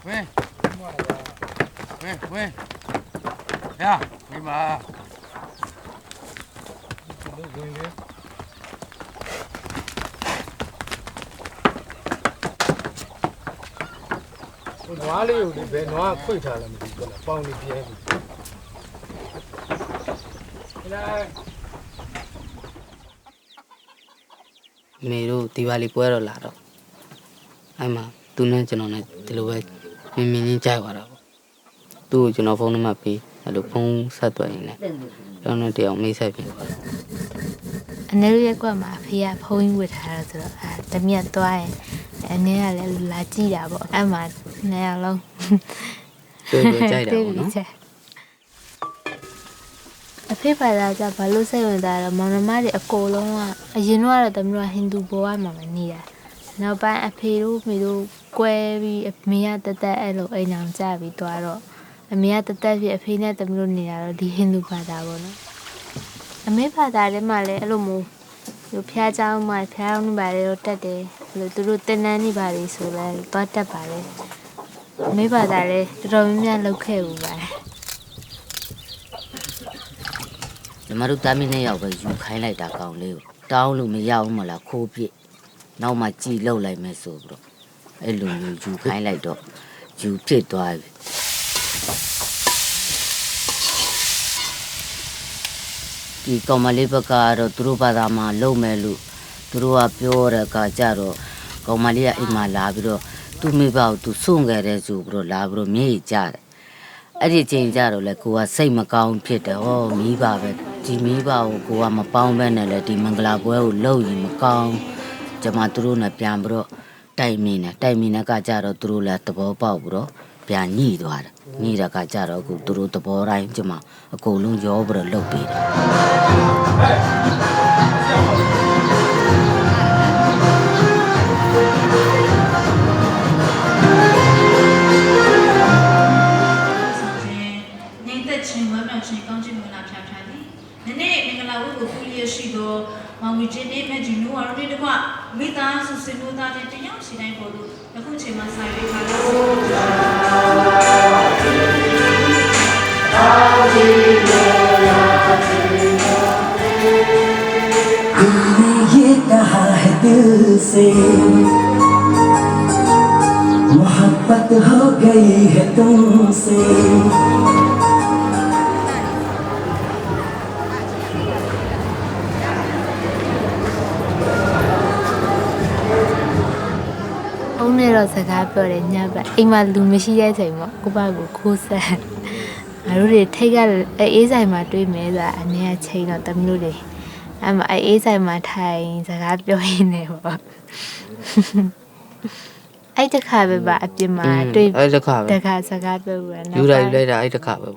喂，喂，呀，没嘛？我哪里有的别哪亏他了没得了，帮你别的。来。မေတို့ဒီပါလီပွဲတော့လာတော့အဲ့မှာသူနဲ့ကျွန်တော်နဲ့ဒီလိုပဲမြင်မြင်ချင်းကြိုက်သွားတာပေါ့သူ့ကိုကျွန်တော်ဖုန်းနံပါတ်ပေးအဲ့လိုဖုန်းဆက်သွယ်ရင်းနဲ့ကျွန်တော်တရားမိတ်ဆက်ပြီးသွားတယ် အနေရကွက်မှာဖေကဖုန်းကြီးဝတ်ထားတော့ဆိုတော့တမက်သွားရင်အနေကလည်းလာကြည့်တာပေါ့အဲ့မှာနှစ်ယောက်လုံး တွေ့ကြိုက်တာပေါ့နော် အဖေပါလာကြဘာလို့စိတ်ဝင်စားတော့မောင်နှမတွေအကိုလုံးကအရင်တော့တမီးတို့ဟိန္ဒူဘဝမှာမနေတာနောက်ပိုင်းအဖေတို့မိတို့ကွဲပြီးအမေကတသက်အဲ့လိုအိမ်အောင်ကြပြီးသွားတော့အမေကတသက်ဖြစ်အဖေနဲ့တမီးတို့နေတာတော့ဒီဟိန္ဒူဘာသာပေါ့နော်အမေဘာသာထဲမှာလည်းအဲ့လိုမျိုးလူဖျားเจ้าမှဖျားအောင်နေပါလေတော့တက်တယ်အဲ့လိုသူတို့တင်နန်းနေပါလေဆိုလဲသွားတက်ပါလေအမေဘာသာလည်းတော်တော်များများလောက်ခဲ့ဘူးပါ ညီမတို့တားမင်းနဲ့ရောက်ပဲယူခိုင်းလိုက်တာကောင်းလေးကိုတောင်းလို့မရဘူးမလားခိုးပြစ်နောက်မှကြည်လောက်လိုက်မယ်ဆိုပြီးတော့အဲ့လိုမျိုးယူခိုင်းလိုက်တော့ယူဖြစ်သွားပြီဒီကောင်မလေးဘက်ကတော့သူတို့ဘာသာမှာလုံမဲ့လို့သူတို့ကပြောတဲ့အခါကျတော့ကောင်မလေးကအိမ်မှာလာပြီးတော့သူ့မိဘကိုသူစွန့်ခဲ့တဲ့ဆိုပြီးတော့လာပြီးတော့မြေကြီးကြတယ်အဲ့ဒီချိန်ကျတော့လေကိုကစိတ်မကောင်းဖြစ်တယ်ဟောမိဘပဲဒီမိဘကိုကိုကမပေါင်းဘဲနဲ့လေဒီမင်္ဂလာပွဲကိုလုပ်ရင်မကောင်းကျွန်မသူတို့နဲ့ပြန်ပြီးတော့တိုက်မိနေကကြတော့သူတို့လည်းသဘောပေါက်ပြီးတော့ပြန်ညှိသွားတယ်ညှိတဲ့ကကြတော့အခုသူတို့သဘောတိုင်းကျွန်မအကုန်လုံးရောပြီးတော့လုပ်ပေးတယ်မောင်ကြီးနေမဲ့ဒီလိုအရုံးတွေကမိသားစုစင်လို့သားတဲ့တယောက်စီတိုင်းပေါ်လို့အခုချိန်မှာဆိုင်လေးခါလာये कहा है दिल से मोहब्बत हो गई है तुमसे ông này rồi sẽ gặp rồi đấy nha bạn em mà luôn mới xí ra chạy mà cô ba của cô sa à lúc đấy thấy ra ấy dài mà tôi mẹ là anh ấy chạy nó tâm luôn đấy à mà ấy dài mà thầy sẽ gặp rồi này mà ấy chắc khai về bà chứ mà tôi ấy chắc khai chắc khai sẽ gặp rồiယူလိုက်တာအဲ့တခါပဲ